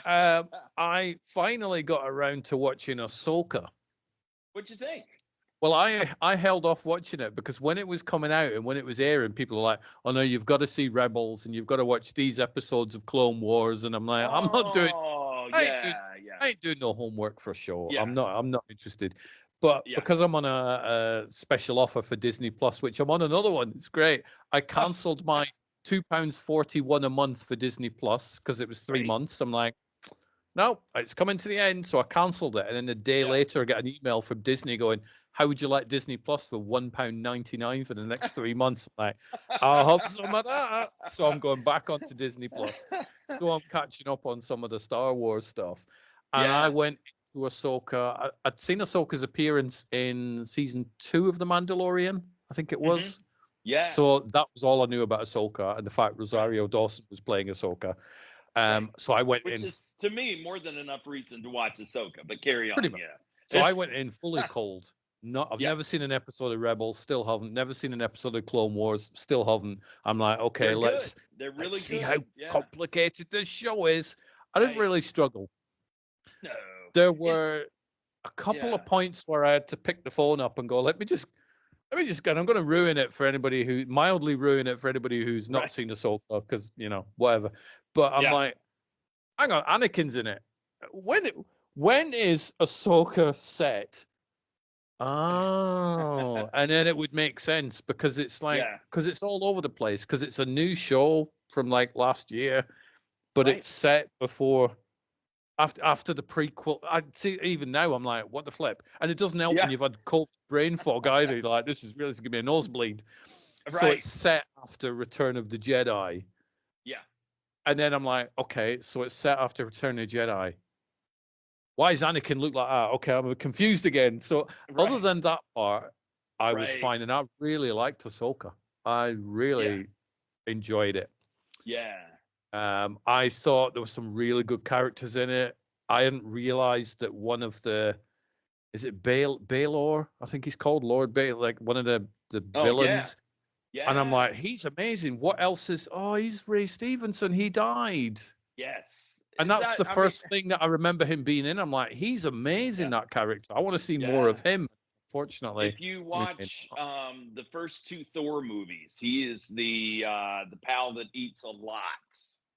I finally got around to watching Ahsoka. What'd you think? Well, I held off watching it because when it was coming out and when it was airing, people were like, "Oh no, you've got to see Rebels and you've got to watch these episodes of Clone Wars." And I'm like, "I'm not doing. Oh, I ain't doing. yeah, yeah, I ain't doing no homework for a show. yeah, I'm not interested." But yeah. because I'm on a special offer for Disney Plus, which I'm on another one, it's great. I cancelled my £2.41 a month for Disney Plus because it was three Right. months. I'm like, no, it's coming to the end, so I cancelled it. And then a day Yeah. later, I get an email from Disney going, "How would you like Disney Plus for £1.99 for the next 3 months?" I'm like, I'll have some of that. So I'm going back onto Disney Plus. So I'm catching up on some of the Star Wars stuff. And I Yeah. went to Ahsoka. I'd seen Ahsoka's appearance in season 2 of The Mandalorian, I think it Hmm. was. Yeah. So that was all I knew about Ahsoka and the fact Right. Rosario Dawson was playing Ahsoka. Right. So I went Which in is to me more than enough reason to watch Ahsoka. But carry pretty on. much. So Yeah. I went in fully cold. Not, I've Yeah. never seen an episode of Rebels, still haven't. Never seen an episode of Clone Wars, still haven't. I'm like, okay, They're good. let's They're let's really see how good. Yeah. complicated this show is. I didn't Right. really struggle. No. There It's were a couple yeah. of points where I had to pick the phone up and go, let me just go. I'm going to ruin it for anybody who mildly ruin it for anybody who's not Right. seen Ahsoka because whatever. But I'm Yeah. like, hang on, Anakin's in it. When when is Ahsoka set? Oh, and then it would make sense because it's like Yeah. because it's all over the place because it's a new show from like last year, but Right. it's set before after the prequel. I see even now I'm like, what the flip? And it doesn't help when Yeah. you've had COVID brain fog either. You're like, this is gonna be a nosebleed. So Right. it's set after Return of the Jedi, Yeah. and then I'm like, okay, so it's set after Return of the Jedi. Why does Anakin look like that? Okay, I'm confused again. So other Right. than that part, I was Right. fine, and I really liked Ahsoka. I Yeah. really enjoyed it. Yeah. I thought there were some really good characters in it. I hadn't realized that one of the is it Baelor? I think he's called Lord Baelor, like one of the Oh yeah. villains. And I'm Yeah. like, he's amazing. What else is? Oh, he's Ray Stevenson. He died. Yes. And Is that's that the I mean first thing that I remember him being in. I'm like, he's yeah. amazing, that character. I want to see more Yeah. of him. Fortunately, If you we may watch not. the first two Thor movies, he is the pal that eats a lot.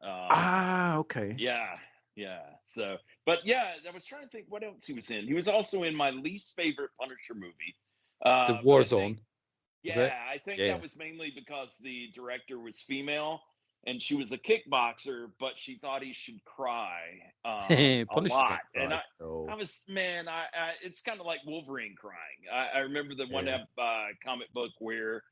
Um, Ah, okay. yeah, yeah. So, but yeah, I was trying to think what else he was in. He was also in my least favorite Punisher movie. The But I think Warzone, is it? yeah, I think that Yeah. was mainly because the director was female and she was a kickboxer, but she thought he should cry a Punisher lot. don't And cry. I No. was man, I it's kind of like Wolverine crying. I remember the one Yeah. comic book where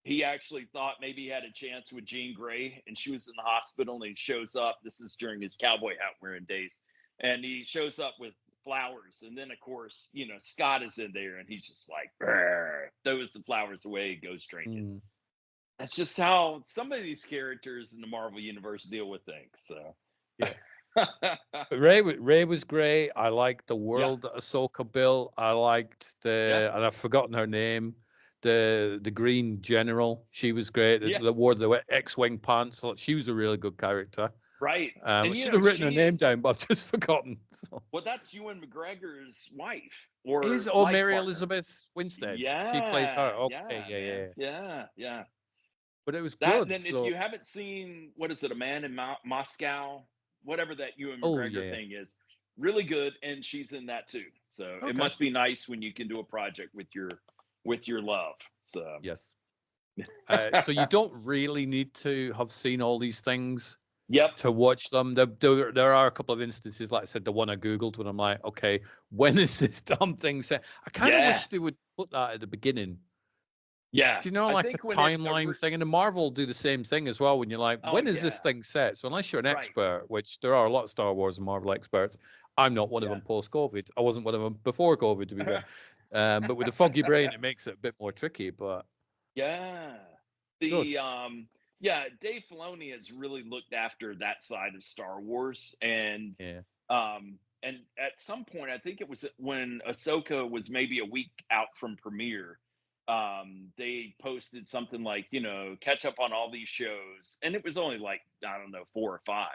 he actually thought maybe he had a chance with Jean Grey, and she was in the hospital, and he shows up. This is during his cowboy hat wearing days, and he shows up with flowers, and then of course Scott is in there, and he's just like "Brr," throws the flowers away, goes drinking. Mm, That's just how some of these characters in the Marvel universe deal with things. So yeah. But Ray was great. I liked the yeah, world that Ahsoka built. I liked yeah, and I've forgotten her name. The Green General. She was great. yeah, That wore the X-wing pants. She was a really good character. right. I And should have written her she name down, but I've just forgotten. So. well, that's Ewan McGregor's wife or Is life Mary partner. Elizabeth Winstead? She plays her. Yeah, Okay, yeah, yeah, man, yeah. yeah, yeah. But it was That good. and then if So, you haven't seen what is it, A Man in Moscow, whatever that Ewan oh McGregor yeah, thing is, really good, and she's in that too. So it okay, must be nice when you can do a project with your love. So yes. So you don't really need to have seen all these things yep, to watch them. There are a couple of instances, like I said, the one I googled when I'm like, okay, when is this damn thing set? I kind of yeah, wish they would put that at the beginning. yeah. Do you know, I like a think when it timeline thing? And the Marvel do the same thing as well. When you're like, oh when is this yeah, thing set? So unless you're an right, expert, which there are a lot of Star Wars and Marvel experts, I'm not one of yeah. them post COVID. I wasn't one of them before COVID, to be fair. But with a foggy brain, it makes it a bit more tricky. But Yeah. good. The yeah, Dave Filoni has really looked after that side of Star Wars Yeah. and at some point I think it was when Ahsoka was maybe a week out from premiere, they posted something like, catch up on all these shows and it was only like I don't know 4 or 5.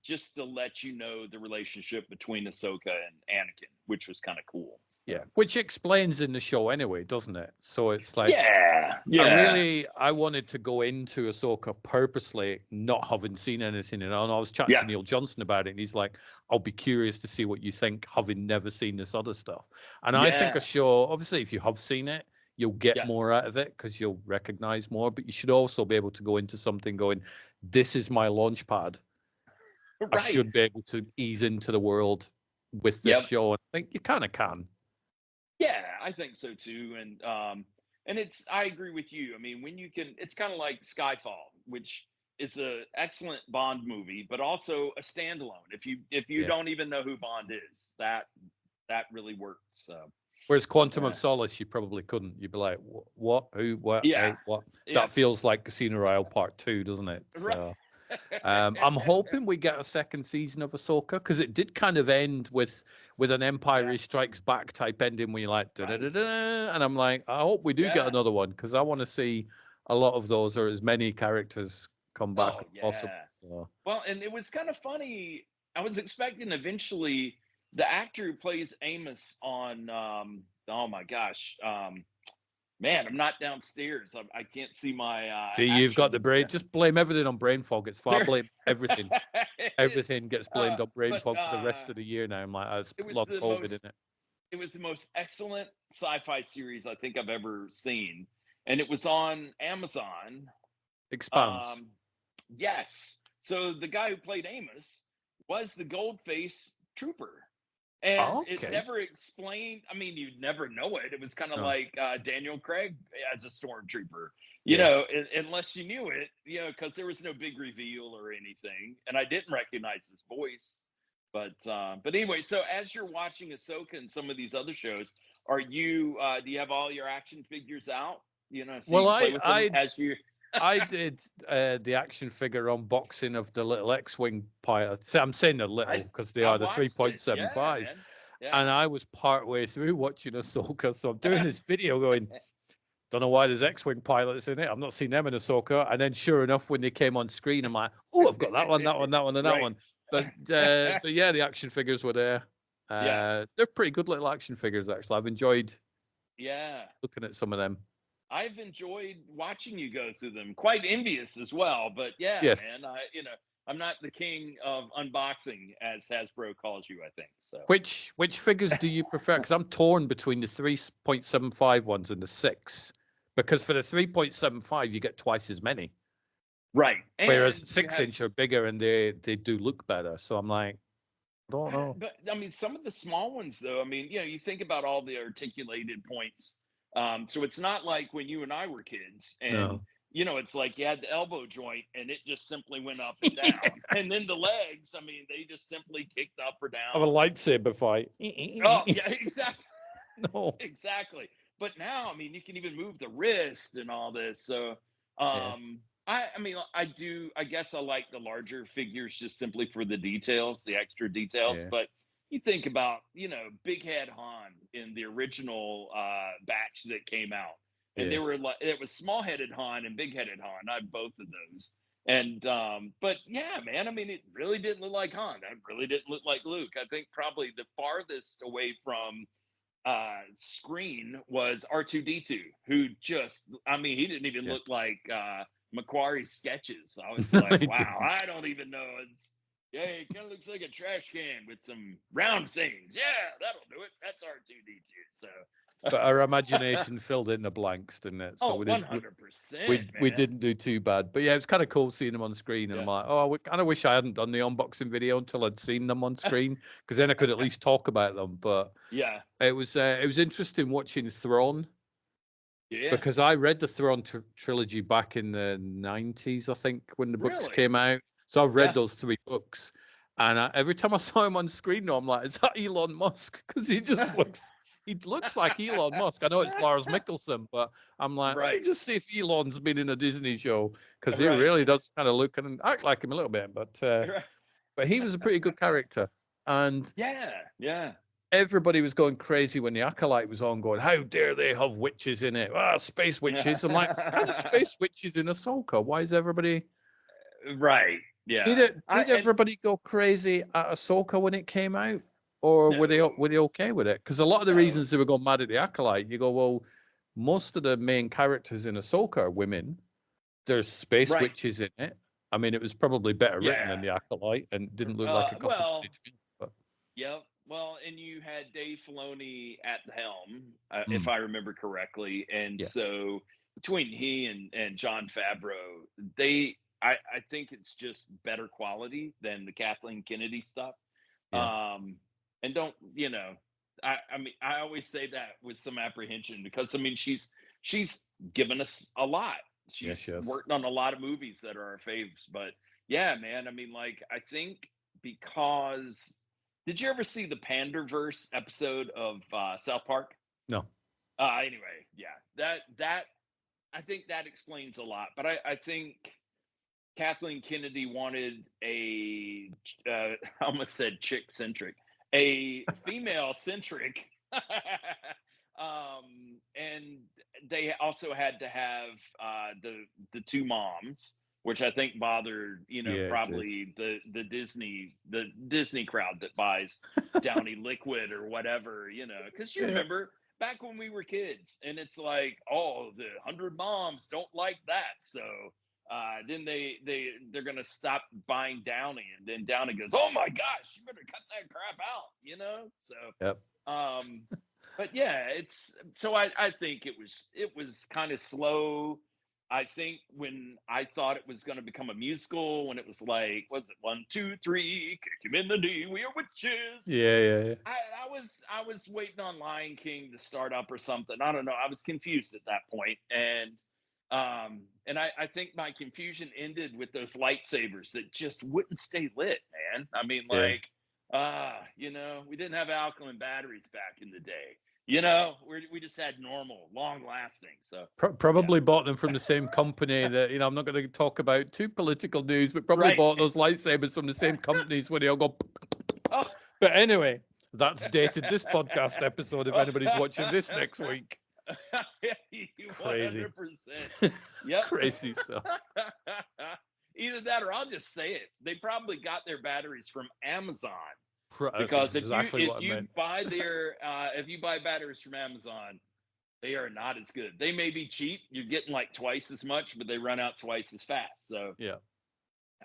just to let you know the relationship between Ahsoka and Anakin, which was kind of cool. Yeah, which explains in the show anyway, doesn't it? So it's like, I wanted to go into Ahsoka purposely, not having seen anything. And I was chatting to Neil Johnson about it, and he's like, I'll be curious to see what you think, having never seen this other stuff. And I think a show, obviously, if you have seen it, you'll get more out of it because you'll recognize more. But you should also be able to go into something going, this is my launch pad. Right. I should be able to ease into the world with this show. And I think you kind of can. Yeah, I think so too. And I agree with you. I mean, when you can, it's kind of like Skyfall, which is an excellent Bond movie, but also a standalone. If you don't even know who Bond is, that really works. So. Whereas Quantum of Solace, you probably couldn't. You'd be like, what, who, what, what? That feels like Casino Royale Part 2, doesn't it? So. I'm hoping we get a second season of Ahsoka, because it did kind of end with an Empire Strikes Back type ending where you're like, da-da-da-da, and I'm like, I hope we do get another one, because I want to see a lot of those, or as many characters come back as possible. So. Well, and it was kind of funny. I was expecting eventually the actor who plays Amos on, oh my gosh, man, I'm not downstairs. I can't see my. See, you've got the brain. Just blame everything on brain fog. It's fine. Blame everything. Everything gets blamed on brain fog for the rest of the year now. I'm like, there's a lot of COVID in it. It was the most excellent sci-fi series I think I've ever seen, and it was on Amazon. Expanse. Yes. So the guy who played Amos was the Goldface trooper. And it never explained. I mean, you'd never know it. It was kind of like Daniel Craig as a stormtrooper, you know, unless you knew it, you know, because there was no big reveal or anything. And I didn't recognize his voice. But anyway, so as you're watching Ahsoka and some of these other shows, do you have all your action figures out? You know, so well, I did the action figure unboxing of the little X-Wing pilot. So I'm saying the little because they are the 3.75. And I was partway through watching Ahsoka. So I'm doing this video going, don't know why there's X-Wing pilots in it. I've not seen them in Ahsoka. And then sure enough, when they came on screen, I'm like, oh, I've got that one, and that one. But yeah, the action figures were there. They're pretty good little action figures, actually. I've enjoyed looking at some of them. I've enjoyed watching you go through them. Quite envious as well, but man, I'm not the king of unboxing, as Hasbro calls you, I think. So which figures do you prefer? Because I'm torn between the 3.75 ones and the 6. Because for the 3.75, you get twice as many. Right. Whereas 6-inch are bigger and they do look better. So I'm like, I don't know. But I mean, some of the small ones, though. I mean, you think about all the articulated points. So it's not like when you and I were kids and, it's like you had the elbow joint and it just simply went up and down. And then the legs, I mean, they just simply kicked up or down. Of a lightsaber fight. Oh, yeah, exactly. No. Exactly. But now, I mean, you can even move the wrist and all this. So, I guess I like the larger figures just simply for the details, the extra details. But you think about, Big Head Han in the original batch that came out. And they were like, it was small-headed Han and big-headed Han. I have both of those. And, but yeah, man, I mean, it really didn't look like Han. It really didn't look like Luke. I think probably the farthest away from screen was R2-D2, who just, I mean, he didn't even look like Macquarie's sketches. I was like, wow, I don't even know. It kind of looks like a trash can with some round things. Yeah, that'll do it. That's R2-D2. So, but our imagination filled in the blanks, didn't it? So 100%. We didn't do too bad. But yeah, it was kind of cool seeing them on screen. And I'm like, I kind of wish I hadn't done the unboxing video until I'd seen them on screen, because then I could at least talk about them. But it was interesting watching Thrawn. Yeah. Because I read the Thrawn trilogy back in the 90s, I think, when the books came out. So I've read those 3 books. And every time I saw him on screen, now I'm like, is that Elon Musk? Because he just looks like Elon Musk. I know it's Lars Mikkelsen, but I'm like, let me just see if Elon's been in a Disney show, because he really does kind of look and act like him a little bit. But he was a pretty good character. And everybody was going crazy when the Acolyte was on, going, how dare they have witches in it? Space witches. I'm like, it's kind of space witches in Ahsoka. Why is everybody... Right. Yeah. Did everybody go crazy at Ahsoka when it came out, or were they okay with it? Because a lot of the reasons they were going mad at the Acolyte, you go, well, most of the main characters in Ahsoka are women. There's space witches in it. I mean, it was probably better written than the Acolyte, and didn't look like a custom to me. But. Yep. Well, and you had Dave Filoni at the helm, if I remember correctly, and so between he and John Favreau, I think it's just better quality than the Kathleen Kennedy stuff. And don't, I mean, I always say that with some apprehension because I mean she's given us a lot. She's worked on a lot of movies that are our faves, but yeah, man, I mean, like I think because did you ever see the Panderverse episode of South Park? No. Anyway, yeah, that I think that explains a lot. But I think Kathleen Kennedy wanted I almost said chick centric, a female centric, and they also had to have the two moms, which I think bothered, probably the Disney crowd that buys Downy liquid or whatever, because you remember back when we were kids, and it's like, oh, the 100 moms don't like that, so then they're gonna stop buying Downy, and then Downy goes, oh my gosh, you better cut that crap out, so but yeah, I think it was kind of slow. I think when I thought it was going to become a musical, when it was like, was it 1, 2, 3, kick him in the knee, we are witches. Yeah. I was waiting on Lion King to start up or something. I don't know. I was confused at that point, and I think my confusion ended with those lightsabers that just wouldn't stay lit, man. I mean, like, we didn't have alkaline batteries back in the day. We just had normal, long lasting. So probably bought them from the same company that, I'm not going to talk about too political news, but probably bought those lightsabers from the same companies where they all go. But anyway, that's dated this podcast episode if anybody's watching this next week. Crazy. 100%. Yep. Crazy stuff. Either that or I'll just say it. They probably got their batteries from Amazon. Because if you buy batteries from Amazon, they are not as good. They may be cheap. You're getting like twice as much, but they run out twice as fast. So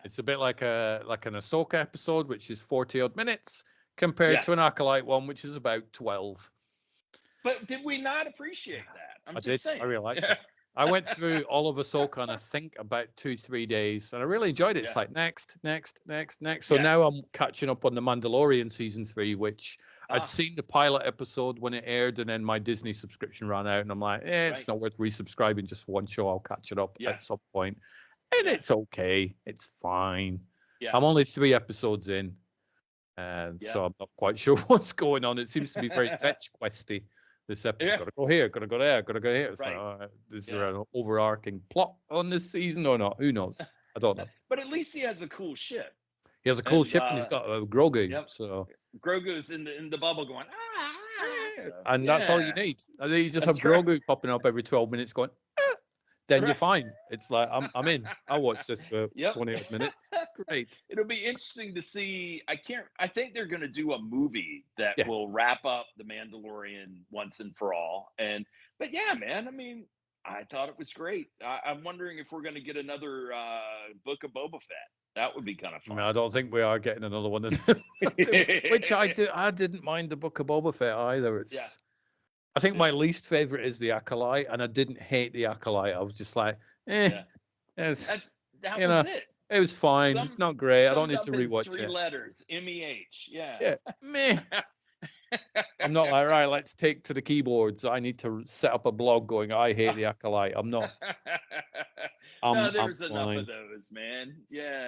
it's a bit like an Ahsoka episode, which is 40 odd minutes, compared to an Acolyte one, which is about 12. But did we not appreciate that? I did. Saying. I really liked it. I went through all of Ahsoka in, I think, about 2-3 days, and I really enjoyed it. It's like next. So now I'm catching up on the Mandalorian season 3, which I'd seen the pilot episode when it aired, and then my Disney subscription ran out, and I'm like, it's not worth resubscribing just for one show. I'll catch it up at some point. And it's okay. It's fine. Yeah. I'm only 3 episodes in, and so I'm not quite sure what's going on. It seems to be very fetch questy. This episode, gotta go here, gotta go there, gotta go here. It's like, is there an overarching plot on this season or not? Who knows? I don't know. But at least he has a cool ship. He has a cool ship, and he's got a Grogu. Yep. So Grogu's in the bubble going, and that's all you need. I think you just have Grogu popping up every 12 minutes going, then you're fine. It's like I'm in. I'll watch this for 20 odd minutes. Great. It'll be interesting to see. I think they're going to do a movie that will wrap up the Mandalorian once and for all. But yeah, man. I mean, I thought it was great. I'm wondering if we're going to get another Book of Boba Fett. That would be kind of fun. I don't think we are getting another one. Which I didn't mind the Book of Boba Fett either. I think my least favorite is the Acolyte, and I didn't hate the Acolyte. I was just like, that was it. It was fine. It's not great. I don't need to rewatch 3 letters, MEH. Yeah. Meh. I'm not like, right, let's take to the keyboards. I need to set up a blog going, I hate the Acolyte. I'm not. No, there's enough of those, man. Yeah.